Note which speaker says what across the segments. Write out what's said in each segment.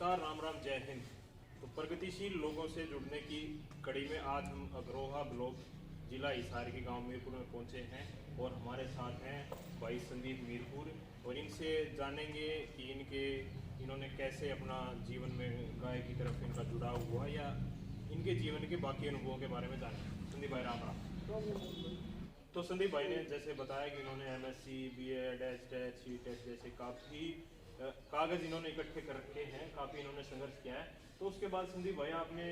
Speaker 1: नमस्कार, राम राम, जय हिंद। तो प्रगतिशील लोगों से जुड़ने की कड़ी में आज हम अग्रोहा ब्लॉक जिला हिसार के गांव मीरपुर में पहुंचे हैं और हमारे साथ हैं भाई संदीप मीरपुर और इनसे जानेंगे कि इन्होंने कैसे अपना जीवन में गाय की तरफ इनका जुड़ाव हुआ या इनके जीवन के बाकी अनुभवों के बारे में जानें। संदीप भाई राम राम। तो संदीप भाई ने जैसे बताया कि इन्होंने एमएससी, बीएड, एचटेट, सीटेट जैसे काफ़ी कागज इन्होंने इकट्ठे कर रखे हैं, काफ़ी इन्होंने संघर्ष किया है। तो उसके बाद संदीप भाई आपने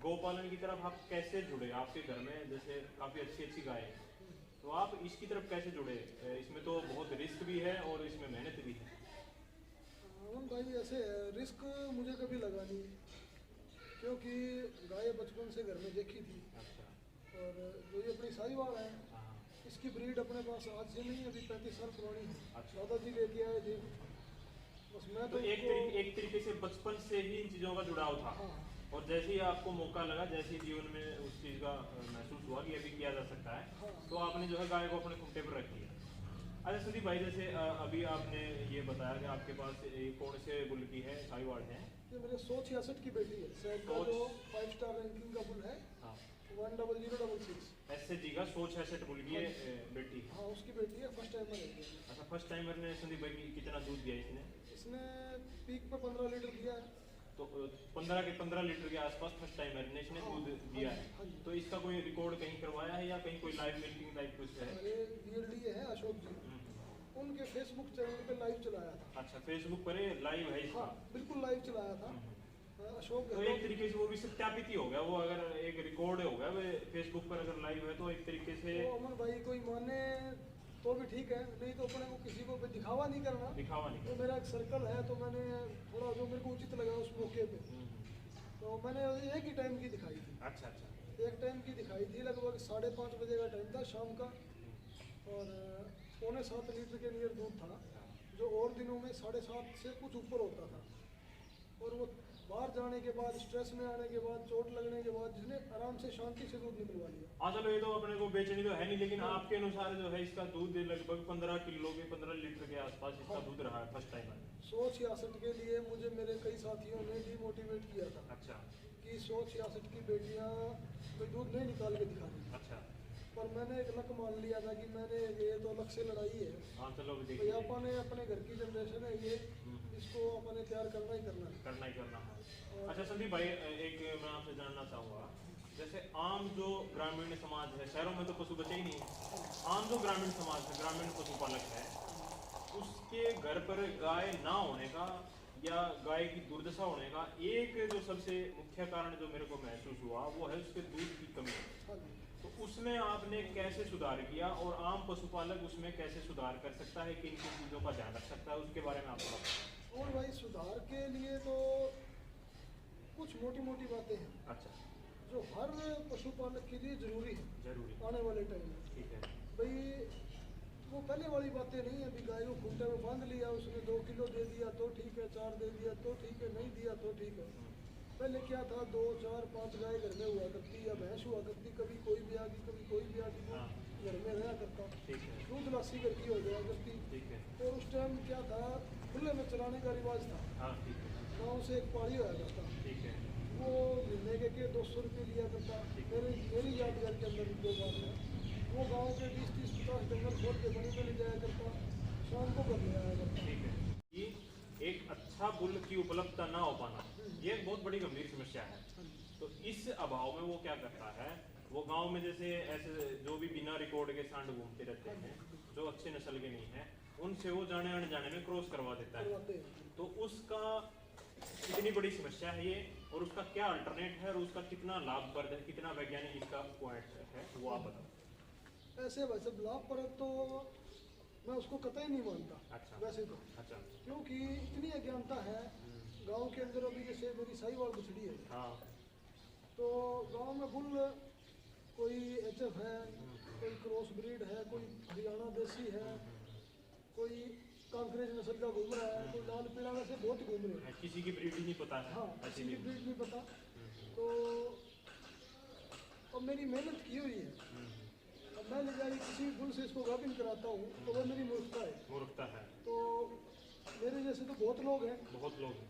Speaker 1: गौपालन की तरफ आप कैसे जुड़े? आपके घर में जैसे काफ़ी अच्छी अच्छी गाय हैं, तो आप इसकी तरफ कैसे जुड़े? इसमें तो बहुत रिस्क भी है और इसमें मेहनत भी है।
Speaker 2: भाई ऐसे रिस्क मुझे कभी लगा नहीं, क्योंकि गाय बचपन से घर में देखी थी।
Speaker 1: अच्छा।
Speaker 2: और जो ये अपनी साहिवाल है,
Speaker 1: हाँ।
Speaker 2: इसकी ब्रीड अपने पास आज से नहीं, अभी 35 साल पुरानी है।
Speaker 1: अच्छा।
Speaker 2: दादाजी लेके आए थे। बस मैं
Speaker 1: तो एक तरीके से बचपन से ही इन चीज़ों का जुड़ाव था।
Speaker 2: हाँ।
Speaker 1: और जैसे ही आपको मौका लगा, जैसे ही जीवन में उस चीज़ का महसूस हुआ कि अभी किया जा सकता है,
Speaker 2: हाँ।
Speaker 1: तो आपने जो है गाय को अपने खूंटे पर रख लिया। अच्छा संदीप भाई, जैसे अभी आपने ये बताया कि आपके पास कौन से बुल की है, साहिवाल है?
Speaker 2: ये मेरे 166 की बेटी है। सैड का जो 5 स्टार रैंकिंग का बुल है।
Speaker 1: हाँ।
Speaker 2: 10006
Speaker 1: एसएचजी का 166 बुल की बेटी।
Speaker 2: हाँ, उसकी बेटी है। फर्स्ट टाइमर है।
Speaker 1: अच्छा, फर्स्ट टाइमर ने संदीप भाई कितना दूध दिया इसने?
Speaker 2: इसने पीक पे 15 लीटर दिया है।
Speaker 1: तो 15 लीटर के आसपास फर्स्ट टाइमर ने इसने दूध दिया है। तो इसका कोई रिकॉर्ड कहीं करवाया है या कहीं कोई लाइव मिल्किंग टाइप कुछ है?
Speaker 2: ये बीएलडी है अशोक जी, उनके फेसबुक चैनल पे लाइव चलाया था।
Speaker 1: अच्छा, फेसबुक पर लाइव है इसका?
Speaker 2: हाँ, बिल्कुल लाइव चलाया था। अशोक
Speaker 1: तो एक तरीके से वो भी सत्यापित ही हो गया, वो अगर एक रिकॉर्ड हो गया वो फेसबुक पर अगर लाइव है तो एक तरीके से
Speaker 2: तो अमन भाई कोई माने तो भी ठीक है, नहीं तो अपने को किसी को भी दिखावा नहीं करना।
Speaker 1: दिखावा नहीं
Speaker 2: तो मेरा एक सर्कल है, तो मैंने थोड़ा जो मेरे को उचित लगा उस मौके पे, तो मैंने एक ही टाइम की दिखाई थी।
Speaker 1: अच्छा अच्छा।
Speaker 2: एक टाइम की दिखाई थी, लगभग 5:30 बजे का टाइम था शाम का, और 6.25 लीटर के नियर दूध था, जो और दिनों में 7.5 से कुछ ऊपर होता था। और वो बाहर जाने के बाद, स्ट्रेस में आने के बाद, चोट लगने के बाद जिसने आराम से शांति से दूध निकलवा लिया।
Speaker 1: हाँ चलो, ये तो अपने को बेचनी तो है नहीं, लेकिन आपके अनुसार जो है इसका दूध लगभग 15 किलो के 15 लीटर के आसपास इसका दूध रहा है फर्स्ट टाइम में।
Speaker 2: 166 के लिए मुझे मेरे कई साथियों ने डिमोटिवेट किया था।
Speaker 1: अच्छा। कि
Speaker 2: 166 की बेटियां कोई दूध नहीं निकाल के दिखा रही।
Speaker 1: अच्छा।
Speaker 2: पर मैंने एक लक मान लिया था कि मैंने ये तो लक से लड़ाई है।
Speaker 1: हाँ चलो
Speaker 2: तो अपने अपने घर की जनरेशन है ये, इसको अपने तैयार करना ही करना है।
Speaker 1: करना ही करना है। अच्छा संदीप भाई, एक मैं आपसे जानना चाहूँगा, जैसे आम जो ग्रामीण समाज है, शहरों में तो पशु बचे ही नहीं, आम जो ग्रामीण समाज है, ग्रामीण पशुपालक है, उसके घर पर गाय ना होने का या गाय की दुर्दशा होने का एक जो सबसे मुख्य कारण जो मेरे को महसूस हुआ वो है उसके दूध की कमी। तो उसमें आपने कैसे सुधार किया और आम पशुपालक उसमें कैसे सुधार कर सकता है, किन किन चीज़ों का ध्यान रख सकता है, उसके बारे में आप थोड़ा।
Speaker 2: और भाई सुधार के लिए तो कुछ मोटी मोटी बातें हैं।
Speaker 1: अच्छा।
Speaker 2: जो हर पशुपालक के लिए जरूरी है,
Speaker 1: जरूरी
Speaker 2: आने वाले टाइम में।
Speaker 1: ठीक है
Speaker 2: भाई वो पहले वाली बातें नहीं है। अभी गाय को खूंटे में बांध लिया, उसने 2 किलो दे दिया तो ठीक है, 4 दे दिया तो ठीक है, नहीं दिया तो ठीक है। पहले क्या था, 2, 4, 5 गाय घर में हुआ करती या भैंस हुआ करती, कभी कोई भी आ गई कभी कोई भी आ गई, घर में रहा करता।
Speaker 1: ठीक है।
Speaker 2: दूध लासी घर की हो जाया करती।
Speaker 1: ठीक है।
Speaker 2: और उस टाइम क्या था, खुले में चलाने का रिवाज था।
Speaker 1: हाँ ठीक है।
Speaker 2: गाँव से एक पाड़ी होया करता,
Speaker 1: ठीक है।
Speaker 2: वो महीने के 200 रुपये लिया करता। मेरी यादगार के अंदर जो बात है, वो गांव के 20-30-50 जंगल खोल के बनी में ले जाया करता, शाम को घर ले आया करता।
Speaker 1: ठीक है। कि एक अच्छा बुल की उपलब्धता ना हो पाना, ये एक बहुत बड़ी गंभीर समस्या है। तो इस अभाव में वो क्या करता है, वो गांव में जैसे ऐसे जो भी बिना रिकॉर्ड के सांड घूमते रहते हैं, जो अच्छे नस्ल के नहीं है, उनसे वो जाने आने जाने में क्रॉस करवा देता है। तो उसका इतनी बड़ी समस्या है ये, और उसका क्या अल्टरनेट है और उसका कितना लाभप्रद है, कितना वैज्ञानिक इसका पॉइंट है, वो आप बताओ।
Speaker 2: ऐसे वैसे लाभ पर तो मैं उसको कतई नहीं मानता।
Speaker 1: अच्छा।
Speaker 2: वैसे तो
Speaker 1: अच्छा।
Speaker 2: क्योंकि इतनी अज्ञानता है गांव के अंदर। अभी जैसे मेरी साहिवाल बछड़ी है,
Speaker 1: हाँ।
Speaker 2: तो गांव में बुल कोई एचएफ है, कोई क्रॉस ब्रीड है, कोई हरियाणा देसी है, कोई कांकरेज नस्ल का घूम रहा है, कोई लाल पीला, वैसे बहुत घूम रहे हैं।
Speaker 1: किसी की ब्रीड ही नहीं पता है।
Speaker 2: हाँ, किसी की ब्रीड नहीं पता। तो अब मेरी मेहनत की हुई है, अब मैं ले जाके किसी बुल से इसको गाभिन कराता हूँ तो वो मेरी मूर्खता है।
Speaker 1: मूर्खता है।
Speaker 2: तो मेरे जैसे तो बहुत लोग हैं,
Speaker 1: बहुत लोग हैं।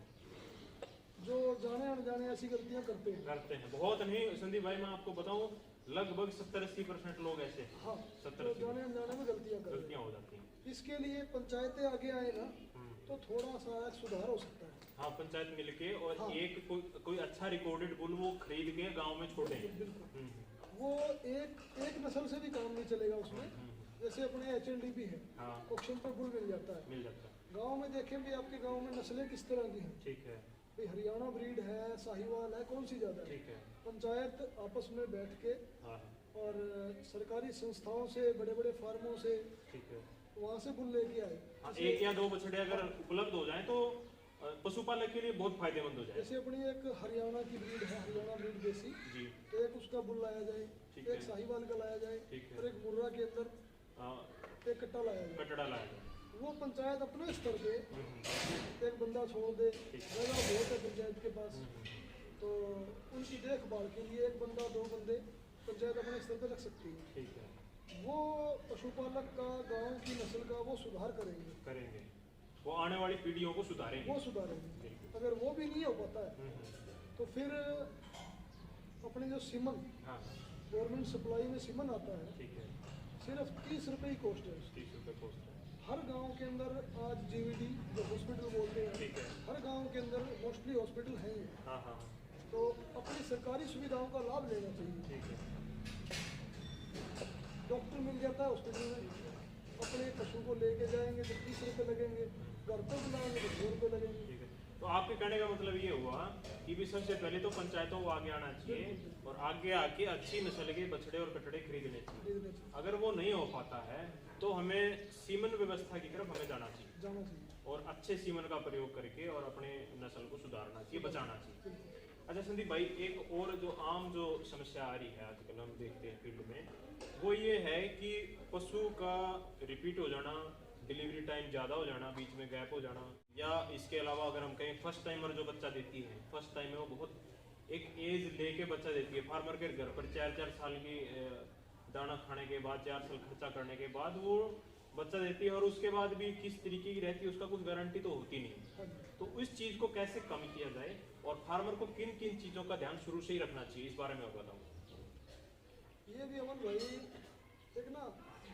Speaker 2: ऐसी गलतियां करते हैं।
Speaker 1: बहुत नहीं संदीप भाई, मैं आपको बताऊं लगभग 70-80% लोग ऐसे हैं।
Speaker 2: हाँ,
Speaker 1: 70
Speaker 2: तो जाने अनजाने में गलतियां करते
Speaker 1: गलतियां हो जाती हैं।
Speaker 2: हैं। इसके लिए पंचायतें आगे आए ना तो थोड़ा सा सुधार हो सकता है।
Speaker 1: हाँ, पंचायत मिलके और
Speaker 2: हाँ।
Speaker 1: एक कोई अच्छा रिकॉर्डेड बुल वो खरीद के गांव में छोड़ेंगे।
Speaker 2: बिल्कुल, वो एक नस्ल से भी काम नहीं चलेगा उसमें। जैसे अपने HNDP है,
Speaker 1: हाँ,
Speaker 2: ऑक्शन पर बुल मिल जाता है।
Speaker 1: मिल जाता है।
Speaker 2: गांव में देखें भी आपके गांव में नस्लें किस तरह की हैं।
Speaker 1: ठीक है,
Speaker 2: भाई हरियाणा ब्रीड है, साहिवाल है, कौन सी ज़्यादा है।
Speaker 1: ठीक है।
Speaker 2: पंचायत आपस में बैठ के
Speaker 1: हाँ,
Speaker 2: और सरकारी संस्थाओं से, बड़े बड़े फार्मों से,
Speaker 1: ठीक है।
Speaker 2: वहाँ से बुल लेके आए।
Speaker 1: हाँ,
Speaker 2: जैसे-
Speaker 1: 1 या 2 बछड़े अगर उपलब्ध हो जाए तो पशुपालक के लिए बहुत फायदेमंद हो जाए।
Speaker 2: जैसे अपनी एक हरियाणा की ब्रीड है, हरियाणा ब्रीड देसी,
Speaker 1: जी,
Speaker 2: तो एक उसका बुल लाया जाए,
Speaker 1: ठीक
Speaker 2: एक
Speaker 1: है।
Speaker 2: साहिवाल का लाया जाए,
Speaker 1: ठीक है।
Speaker 2: और एक मुर्रा के अंदर
Speaker 1: हाँ,
Speaker 2: एक कट्टा लाया जाए।
Speaker 1: कटड़ा लाया जाए।
Speaker 2: वो पंचायत अपने स्तर पे
Speaker 1: हम्म,
Speaker 2: एक बंदा छोड़ दे,
Speaker 1: ठीक।
Speaker 2: जगह बहुत है पंचायत के पास,
Speaker 1: हम्म,
Speaker 2: तो उनकी देखभाल के लिए एक बंदा, 2 बंदे पंचायत अपने स्तर पे रख सकती है।
Speaker 1: ठीक है,
Speaker 2: वो पशुपालक का, गांव की नस्ल का वो सुधार करेंगे,
Speaker 1: वो आने वाली पीढ़ियों को सुधारेंगे।
Speaker 2: वो सुधारेंगे।
Speaker 1: बिल्कुल।
Speaker 2: अगर वो भी नहीं हो पाता है
Speaker 1: हम्म,
Speaker 2: तो फिर अपने जो सीमन,
Speaker 1: हाँ,
Speaker 2: गवर्नमेंट सप्लाई में सीमन आता है,
Speaker 1: ठीक है।
Speaker 2: सिर्फ 30 रुपये की कॉस्ट है उसकी।
Speaker 1: 30 रुपये कॉस्ट है।
Speaker 2: हर गांव के अंदर आज GVD जो हॉस्पिटल बोलते हैं,
Speaker 1: ठीक है।
Speaker 2: हर गांव के अंदर मोस्टली हॉस्पिटल हैं ही।
Speaker 1: हाँ, हाँ,
Speaker 2: तो अपनी सरकारी सुविधाओं का लाभ लेना चाहिए।
Speaker 1: ठीक है।
Speaker 2: डॉक्टर मिल जाता है हॉस्पिटल में, अपने पशु को लेके जाएंगे तो 30 रुपये लगेंगे, घर पे बुलाएंगे तो 2 रुपये लगेंगे।
Speaker 1: ठीक है, तो आपके कहने का मतलब ये हुआ कि भी सबसे पहले तो पंचायतों को आगे आना चाहिए और आगे आके अच्छी नस्ल के बछड़े और कटड़े खरीदने चाहिए।
Speaker 2: खरीदने चाहिए,
Speaker 1: अगर वो नहीं हो पाता है तो हमें सीमन व्यवस्था की तरफ हमें जाना चाहिए
Speaker 2: जाना चाहिए।
Speaker 1: और अच्छे सीमन का प्रयोग करके और अपने नस्ल को सुधारना चाहिए, बचाना चाहिए।
Speaker 2: बिल्कुल।
Speaker 1: अच्छा संदीप भाई, एक और जो आम जो समस्या आ रही है आजकल हम देखते हैं फील्ड में, वो ये है कि पशु का रिपीट हो जाना, डिलीवरी टाइम ज़्यादा हो जाना, बीच में गैप हो जाना, या इसके अलावा अगर हम कहें फर्स्ट टाइमर जो बच्चा देती है, फर्स्ट टाइम में वो बहुत एक एज लेके बच्चा देती है। फार्मर के घर पर 4-4 साल की दाना खाने के बाद, 4 साल खर्चा करने के बाद वो बच्चा देती है और उसके बाद भी किस तरीके की रहती है उसका कुछ गारंटी तो होती नहीं।
Speaker 2: हाँ जी।
Speaker 1: तो इस चीज़ को कैसे कम किया जाए और फार्मर को किन किन चीज़ों का ध्यान शुरू से ही रखना चाहिए, इस बारे में मैं बताऊँ।
Speaker 2: ये भी अमन भाई एक ना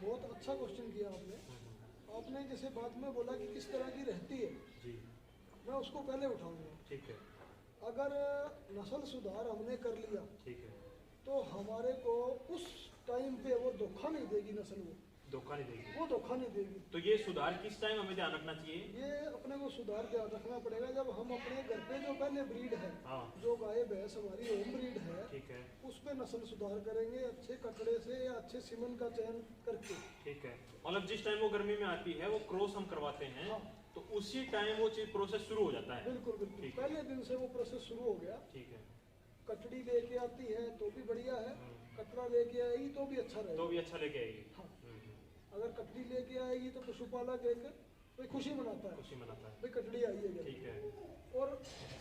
Speaker 2: बहुत अच्छा क्वेश्चन किया आपने। आपने जैसे बात में बोला कि किस तरह की रहती है,
Speaker 1: जी,
Speaker 2: मैं उसको पहले उठाऊंगा।
Speaker 1: ठीक है,
Speaker 2: अगर नस्ल सुधार हमने कर लिया
Speaker 1: ठीक है।
Speaker 2: तो हमारे को उस टाइम पे वो धोखा नहीं देगी नस्ल,
Speaker 1: धोखा नहीं देगी।
Speaker 2: वो धोखा नहीं देगी।
Speaker 1: तो ये सुधार किस टाइम हमें ध्यान रखना चाहिए?
Speaker 2: ये अपने को सुधार ध्यान रखना पड़ेगा जब हम अपने घर पे जो पहले ब्रीड है,
Speaker 1: हाँ,
Speaker 2: जो गाय भैंस हमारी होम ब्रीड है,
Speaker 1: ठीक है,
Speaker 2: उस पे नस्ल सुधार करेंगे अच्छे कटड़े से या अच्छे सीमन का चयन करके।
Speaker 1: ठीक है। मतलब जिस टाइम वो गर्मी में आती है वो क्रॉस हम करवाते हैं,
Speaker 2: हाँ।
Speaker 1: तो उसी टाइम वो चीज प्रोसेस शुरू हो जाता है।
Speaker 2: बिल्कुल बिल्कुल,
Speaker 1: ठीक है।
Speaker 2: पहले दिन से वो प्रोसेस शुरू हो गया।
Speaker 1: ठीक है,
Speaker 2: कटड़ी लेके आती है तो भी बढ़िया है, कटरा लेके आएगी तो भी अच्छा
Speaker 1: तो
Speaker 2: रहेगा।
Speaker 1: भी अच्छा लेके आएगी।
Speaker 2: हाँ, अगर कटड़ी लेके आएगी तो पशुपालक एक भाई खुशी मनाता है,
Speaker 1: खुशी मनाता है।
Speaker 2: भाई कटड़ी आई है घर।
Speaker 1: ठीक है।
Speaker 2: और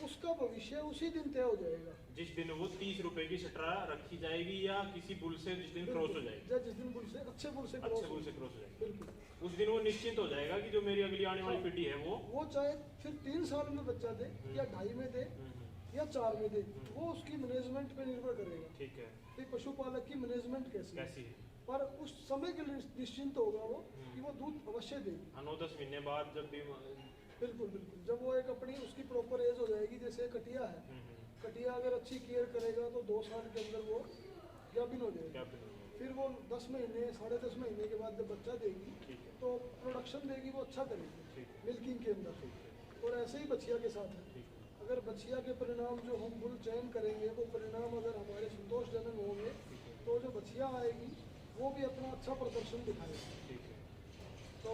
Speaker 2: उसका भविष्य उसी दिन तय हो जाएगा।
Speaker 1: जिस दिन वो 30 रुपए की सटरा रखी जाएगी या किसी बुल से जिस दिन क्रॉस हो जाएगी,
Speaker 2: जब जिस दिन बुल से अच्छे बुल से
Speaker 1: अच्छे
Speaker 2: क्रॉस
Speaker 1: बुल
Speaker 2: हो,
Speaker 1: से क्रॉस हो जाएगी,
Speaker 2: बिल्कुल
Speaker 1: उस दिन वो निश्चिंत हो जाएगा कि जो मेरी अगली आने वाली पीढ़ी है वो
Speaker 2: चाहे फिर 3 साल में बच्चा दे या 2.5 में दे या 4 में दे, वो उसकी मैनेजमेंट पे निर्भर करेगा
Speaker 1: ठीक है,
Speaker 2: कि पशुपालक की मैनेजमेंट कैसी है।
Speaker 1: कैसी है।
Speaker 2: पर उस समय के लिए निश्चिंत होगा वो कि वो दूध अवश्य देगी।
Speaker 1: 9-10 महीने बाद जब भी
Speaker 2: बिल्कुल बिल्कुल, जब वो एक अपनी उसकी प्रॉपर एज हो जाएगी, जैसे कटिया है, कटिया अगर अच्छी केयर करेगा तो 2 साल के अंदर वो गाभिन हो जाएगी।
Speaker 1: क्या
Speaker 2: फिर वो 10 महीने 10.5 महीने के बाद जब बच्चा देगी
Speaker 1: ठीक है,
Speaker 2: तो प्रोडक्शन देगी वो अच्छा करेगी
Speaker 1: ठीक है,
Speaker 2: मिल्किंग के अंदर।
Speaker 1: ठीक है,
Speaker 2: और ऐसे ही बछिया के साथ है,
Speaker 1: ठीक है,
Speaker 2: अगर बछिया के परिणाम जो हम बुल चयन करेंगे वो परिणाम अगर हमारे संतोषजनक होंगे तो जो बछिया आएगी वो भी अपना अच्छा प्रदर्शन दिखाएगी।
Speaker 1: ठीक है।
Speaker 2: तो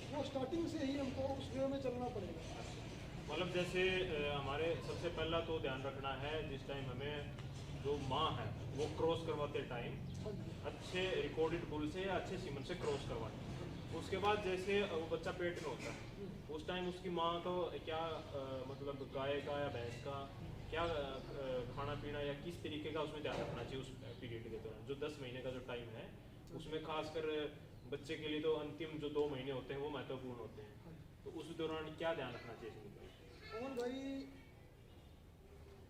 Speaker 2: वो स्टार्टिंग से ही हमको उस वे में चलना पड़ेगा।
Speaker 1: मतलब जैसे हमारे सबसे पहला तो ध्यान रखना है जिस टाइम हमें जो माँ है वो क्रॉस करवाते टाइम
Speaker 2: हाँ जी,
Speaker 1: अच्छे रिकॉर्डेड बुल से या अच्छे सीमन से क्रॉस करवाएं। उसके बाद जैसे वो बच्चा पेट में होता है उस टाइम उसकी माँ को क्या मतलब गाय का या भैंस का क्या खाना पीना या किस तरीके का उसमें ध्यान रखना चाहिए उस पीरियड के दौरान, जो 10 महीने का जो टाइम है उसमें खासकर बच्चे के लिए तो अंतिम जो 2 महीने होते हैं वो महत्वपूर्ण होते हैं। तो उस दौरान क्या ध्यान रखना चाहिए?
Speaker 2: और भाई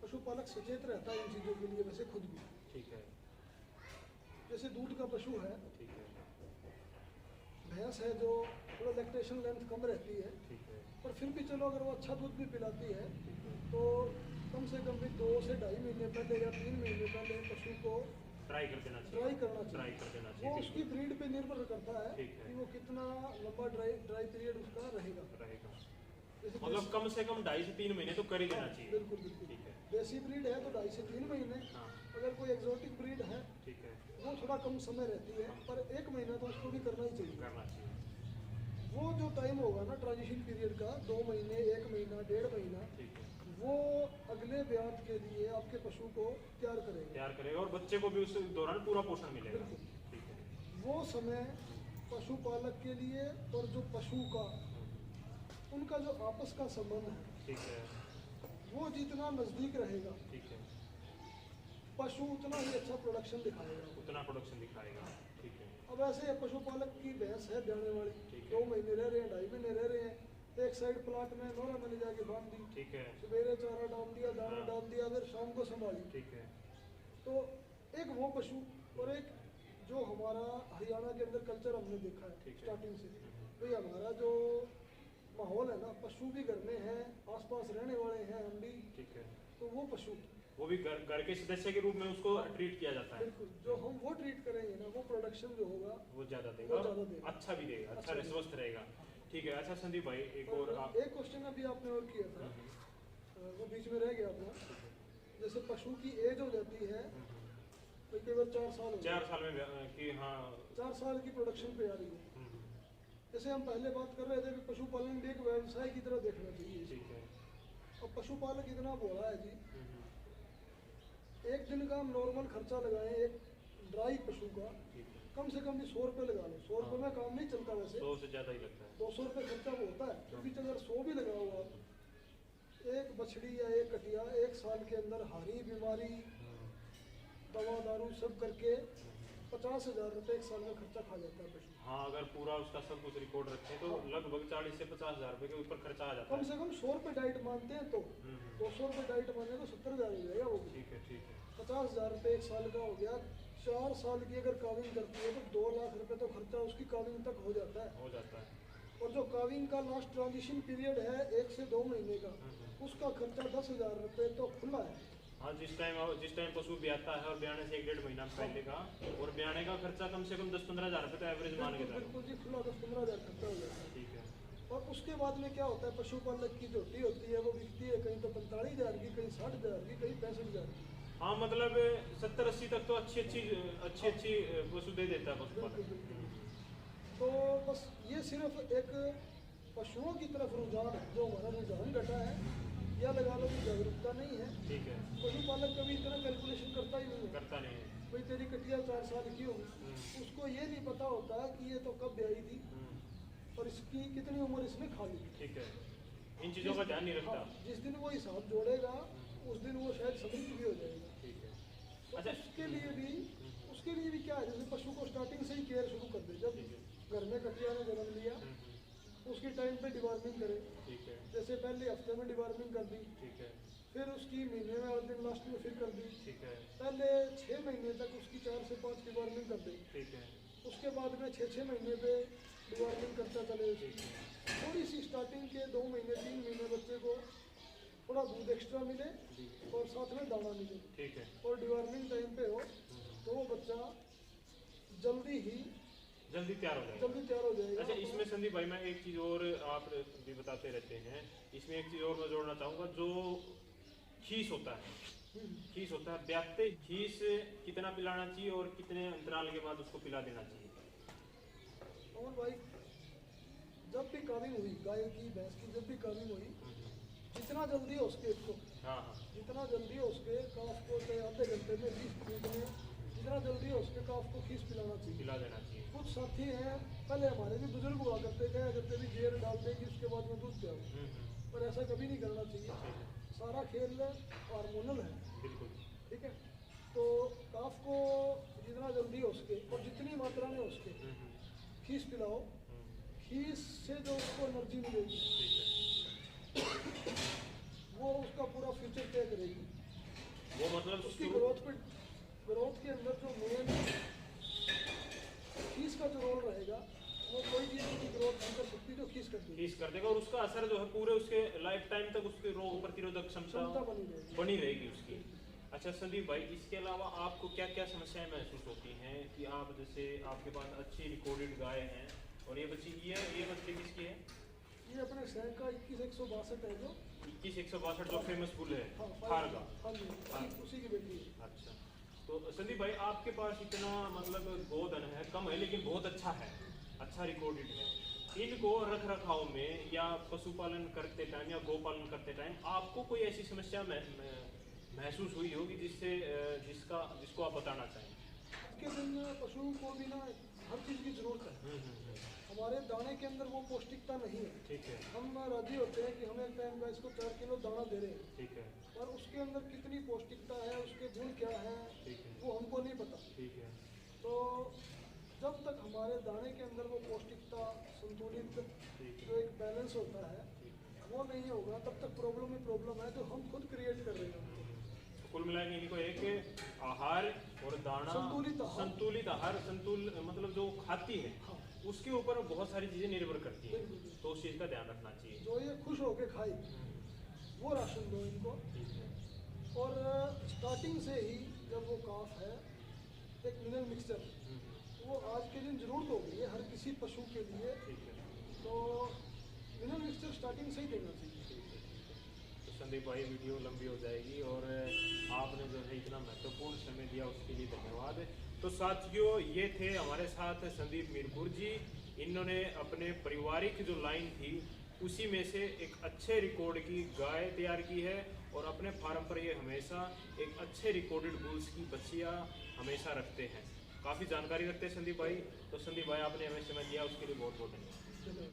Speaker 2: पशुपालक सचेत रहता है इन चीज़ों के लिए, वैसे खुद भी।
Speaker 1: ठीक है।
Speaker 2: जैसे दूध का पशु है,
Speaker 1: ठीक है।
Speaker 2: भैंस है जो थोड़ा लैक्टेशन लेंथ कम रहती है,
Speaker 1: ठीक है।
Speaker 2: पर फिर भी चलो अगर वो अच्छा दूध भी पिलाती है
Speaker 1: ठीक है।
Speaker 2: तो कम से कम भी 2 से 2.5 महीने पहले या 3 महीने पहले पशु को
Speaker 1: ट्राई कर देना चाहिए।
Speaker 2: ड्राई करना चाहिए।
Speaker 1: ट्राई कर देना
Speaker 2: वो
Speaker 1: चाहिए।
Speaker 2: उसकी ब्रीड पे निर्भर करता है
Speaker 1: ठीक है।
Speaker 2: कि वो कितना लंबा ड्राई पीरियड उसका रहेगा।
Speaker 1: रहेगा।
Speaker 2: जैसे
Speaker 1: मतलब कम से कम 2.5 से 3 महीने तो कर ही देना चाहिए।
Speaker 2: बिल्कुल बिल्कुल।
Speaker 1: ठीक है।
Speaker 2: देसी ब्रीड है तो 2.5 से 3 महीने।
Speaker 1: हाँ।
Speaker 2: अगर कोई एक्सोटिक ब्रीड है
Speaker 1: ठीक है।
Speaker 2: वो थोड़ा कम समय रहती है, पर 1 महीना तो उसको भी करना ही चाहिए।
Speaker 1: करना चाहिए।
Speaker 2: वो जो टाइम होगा ना ट्रांजिशन पीरियड का, 2 महीने, 1 महीना, 1.5 महीना,
Speaker 1: ठीक है।
Speaker 2: वो अगले ब्याज के लिए आपके पशु को तैयार करेगा।
Speaker 1: तैयार करेगा और बच्चे को भी उस दौरान पूरा पोषण मिलेगा।
Speaker 2: बिल्कुल।
Speaker 1: ठीक है।
Speaker 2: वो समय पशुपालक के लिए और जो पशु का, उनका जो आपस का संबंध है,
Speaker 1: ठीक है।
Speaker 2: वो जितना नज़दीक रहेगा,
Speaker 1: ठीक है।
Speaker 2: पशु उतना ही अच्छा प्रोडक्शन दिखाएगा।
Speaker 1: उतना प्रोडक्शन दिखाएगा। ठीक है।
Speaker 2: अब ऐसे पशुपालक की भैंस है ब्याने वाली,
Speaker 1: ठीक है।
Speaker 2: 2 महीने रह रहे हैं, 2.5 महीने रह रहे हैं, एक साइड प्लाट में नोरा में ले जाके बांध दी,
Speaker 1: ठीक है।
Speaker 2: सवेरे चारा डाल दिया, दाना
Speaker 1: हाँ।
Speaker 2: डाल दिया, फिर शाम को संभाली।
Speaker 1: ठीक है।
Speaker 2: तो एक वो पशु और एक जो हमारा हरियाणा के अंदर कल्चर हमने देखा है
Speaker 1: ठीक है।
Speaker 2: स्टार्टिंग से, भाई हमारा जो माहौल है ना, पशु भी घर में है, आसपास रहने वाले हैं हम भी,
Speaker 1: ठीक है।
Speaker 2: तो वो पशु
Speaker 1: वो भी घर के सदस्य के रूप में उसको ट्रीट किया जाता है।
Speaker 2: बिल्कुल, जो हम वो ट्रीट करेंगे ना, वो प्रोडक्शन जो होगा
Speaker 1: वो ज्यादा
Speaker 2: वो
Speaker 1: देगा,
Speaker 2: ज़्यादा देगा।
Speaker 1: अच्छा भी देगा, अच्छा
Speaker 2: अच्छा
Speaker 1: स्वस्थ रहेगा। ठीक है। अच्छा संदीप भाई, एक और आप।
Speaker 2: एक क्वेश्चन अभी आपने और किया था, वो बीच में रह गया अपना। जैसे पशु की एज हो जाती है तो कई बार 4 साल हो
Speaker 1: 4 साल में कि हाँ
Speaker 2: 4 साल की प्रोडक्शन पे आ रही है। जैसे हम पहले बात कर रहे थे कि पशुपालन भी एक व्यवसाय की तरह देखना चाहिए।
Speaker 1: ठीक है।
Speaker 2: अब पशुपालक इतना बोला है जी, एक दिन का हम नॉर्मल खर्चा लगाएं एक ड्राई पशु का,
Speaker 1: ठीक है।
Speaker 2: कम से कम भी 100 रुपये लगा लो। 100 रुपये में काम नहीं चलता वैसे,
Speaker 1: 100 से ज्यादा ही लगता है।
Speaker 2: 200 रुपये खर्चा वो होता है। क्योंकि अगर 100 भी लगाओ आप, एक बछड़ी या एक कटिया 1 साल के अंदर हारी बीमारी दवा दारू सब करके 50,000 रुपये 1 साल का खर्चा खा जाता है पशु।
Speaker 1: हाँ, अगर पूरा उसका सब कुछ रिकॉर्ड रखें तो लगभग 40 से 50,000 रुपए के ऊपर खर्चा आ जाता
Speaker 2: कम
Speaker 1: है।
Speaker 2: से कम 100 रुपये डाइट मानते हैं तो 200 रुपये डाइट माने तो 70,000 हो जाएगा वो भी।
Speaker 1: ठीक है। ठीक है।
Speaker 2: 50,000 रुपये 1 साल का हो गया। 4 साल की अगर काविंग करती है तो 2 लाख रुपए तो खर्चा उसकी काविंग तक हो जाता है।
Speaker 1: हो जाता है।
Speaker 2: और जो काविंग का लास्ट ट्रांजिशन पीरियड है 1 से 2 महीने का, उसका खर्चा 10,000 रुपये तो खुला है।
Speaker 1: हाँ, जिस टाइम पशु ब्याता है और ब्याने से 1-1.5 महीना पहले का, और ब्याने का खर्चा कम से कम 10-15,000 रुपये तो एवरेज मान के चलो।
Speaker 2: बिल्कुल जी, खुला 10-15,000 खर्चा हो जाता है।
Speaker 1: ठीक है।
Speaker 2: और उसके बाद में क्या होता है, पशुपालक की झोटी होती है वो बिकती है कहीं तो 45,000 की, कहीं 60,000 की, कहीं 65,000 की।
Speaker 1: हाँ, मतलब 70-80 तक तो अच्छी पशु दे देता है पशुपालक।
Speaker 2: तो बस ये सिर्फ एक पशुओं की तरफ रुझान है, जो हमारा रुझान घटा है, या लगा लो कि जागरूकता नहीं है।
Speaker 1: ठीक है।
Speaker 2: पशुपालक कभी इतना कैलकुलेशन करता ही नहीं है।
Speaker 1: करता नहीं है।
Speaker 2: भाई तेरी कटिया 4 साल की होगी, उसको ये नहीं पता होता कि ये तो कब ब्याई थी और इसकी कितनी उम्र इसने खा ली।
Speaker 1: ठीक है। इन चीज़ों का ध्यान नहीं रखता।
Speaker 2: हाँ, जिस दिन वो हिसाब जोड़ेगा उस दिन वो शायद समृद्ध भी हो जाएगा।
Speaker 1: ठीक है।
Speaker 2: तो
Speaker 1: अच्छा।
Speaker 2: उसके लिए भी क्या है, जैसे पशु को स्टार्टिंग से ही केयर शुरू कर दे। जब
Speaker 1: ठीक है।
Speaker 2: घर में कटिया ने जन्म लिया उसकी टाइम पे डिवार्मिंग करें।
Speaker 1: ठीक है।
Speaker 2: जैसे पहले हफ्ते में डिवार्मिंग कर दी,
Speaker 1: ठीक है।
Speaker 2: फिर उसकी महीने में 8 दिन लास्ट में फिर कर दी।
Speaker 1: ठीक है।
Speaker 2: पहले 6 महीने तक उसकी 4 से 5 डिवार्मिंग कर दी।
Speaker 1: ठीक है।
Speaker 2: उसके बाद में 6-6 महीने पे डिवार्मिंग करता चले।
Speaker 1: ठीक है।
Speaker 2: थोड़ी सी स्टार्टिंग के 2 महीने 3 महीने बच्चे को थोड़ा दूध एक्स्ट्रा मिले और साथ में दाना मिले।
Speaker 1: ठीक है।
Speaker 2: और डिवार्मिंग टाइम पे हो तो वो बच्चा
Speaker 1: जल्दी तैयार हो जाएगा।
Speaker 2: हो जाएगा।
Speaker 1: अच्छा, इसमें संदीप भाई मैं एक चीज़ और आप भी बताते रहते हैं, इसमें एक चीज़ और मैं जोड़ना चाहूँगा। जो खीस होता है ब्याते खीस कितना पिलाना चाहिए और कितने अंतराल के बाद उसको पिला देना चाहिए?
Speaker 2: और भाई जब भी काविंग हुई गाय की भैंस की, जब भी काविंग हुई, जितना जल्दी हो उसके
Speaker 1: हाँ।
Speaker 2: जितना जल्दी हो उसके काफ को, चाहे आधे घंटे में 20 मिनट में, जितना जल्दी हो उसके काफ को खीस पिलाना चाहिए।
Speaker 1: पिला देना चाहिए। कुछ
Speaker 2: कुछ साथी हैं, पहले हमारे भी बुजुर्ग हुआ करते गए करते भी जेर डाल देंगे उसके बाद में दूध पिलाओ, पर ऐसा कभी नहीं करना चाहिए। सारा खेल हार्मोनल है।
Speaker 1: बिल्कुल।
Speaker 2: ठीक है। तो काफ को जितना जल्दी हो उसके और जितनी मात्रा में हो उसके खीस पिलाओ। खीस से जो उसको एनर्जी मिलेगी
Speaker 1: ठीक है।
Speaker 2: वो उसका पूरा फ्यूचर तय करेगी।
Speaker 1: वो मतलब
Speaker 2: उसकी ग्रोथ के अंदर जो मेन खीस का जो रोल रहेगा, वो कोई चीज़ की ग्रोथ नहीं कर सकती जो खीस कर देगी।
Speaker 1: खींच कर देगा और उसका असर जो है पूरे उसके लाइफ टाइम तक उसकी रोग प्रतिरोधक क्षमता बनी रहेगी उसकी। अच्छा संदीप भाई, इसके अलावा आपको क्या क्या समस्याएं महसूस होती हैं कि आप जैसे आपके पास अच्छी रिकॉर्डेड गाय हैं और ये बच्ची की है, ये बच्ची किसकी है?
Speaker 2: ये अपने शहर का 21,162 है जो
Speaker 1: 21,162 जो फेमस बुल है
Speaker 2: हाँ
Speaker 1: थार का।
Speaker 2: हाँ जी, उसी की बेटी है।
Speaker 1: अच्छा, तो संदीप भाई आपके पास इतना मतलब गोधन है, कम है लेकिन बहुत अच्छा है, अच्छा रिकॉर्डेड है। इनको रख रखाव में या पशुपालन करते टाइम या गोपालन करते टाइम आपको कोई ऐसी समस्या महसूस हुई होगी जिसको आप बताना चाहें?
Speaker 2: आज के दिन में पशु को भी ना हर चीज़ की जरूरत है। हमारे दाने के अंदर वो पौष्टिकता नहीं है।
Speaker 1: ठीक है।
Speaker 2: हम राजी होते हैं कि हम एक टाइम का इसको 4 किलो दाना दे रहे हैं।
Speaker 1: ठीक है।
Speaker 2: पर उसके अंदर कितनी पौष्टिकता है, उसके गुण क्या है,
Speaker 1: ठीक है।
Speaker 2: वो हमको नहीं पता।
Speaker 1: ठीक है।
Speaker 2: तो जब तक हमारे दाने के अंदर वो पौष्टिकता संतुलित जो एक बैलेंस होता है वो नहीं होगा, तब तक प्रॉब्लम ही प्रॉब्लम है जो हम खुद क्रिएट कर रहे हैं।
Speaker 1: कुल मिला के इनको एक आहार और दाना संतुलित आहार मतलब जो खाती है
Speaker 2: हाँ।
Speaker 1: उसके ऊपर बहुत सारी चीजें निर्भर करती हैं, तो उस चीज का ध्यान रखना चाहिए।
Speaker 2: जो ये खुश होके खाए वो राशन दो इनको।
Speaker 1: ठीक है।
Speaker 2: और स्टार्टिंग से ही जब वो काफ है एक मिनरल मिक्सचर वो आज के दिन जरूरत हो गई है हर किसी पशु के लिए।
Speaker 1: ठीक है।
Speaker 2: तो मिनरल मिक्सचर स्टार्टिंग से ही देना चाहिए।
Speaker 1: तो संदीप भाई वीडियो लंबी हो जाएगी और आपने जो है इतना महत्वपूर्ण समय दिया उसके लिए धन्यवाद। तो साथियों, ये थे हमारे साथ संदीप मीरपुर जी। इन्होंने अपने पारिवारिक जो लाइन थी उसी में से एक अच्छे रिकॉर्ड की गाय तैयार की है और अपने फार्म पर ये हमेशा एक अच्छे रिकॉर्डेड बुल्स की बच्चियाँ हमेशा रखते हैं। काफ़ी जानकारी रखते हैं संदीप भाई। तो संदीप भाई आपने हमें समय दिया उसके लिए बहुत बहुत धन्यवाद।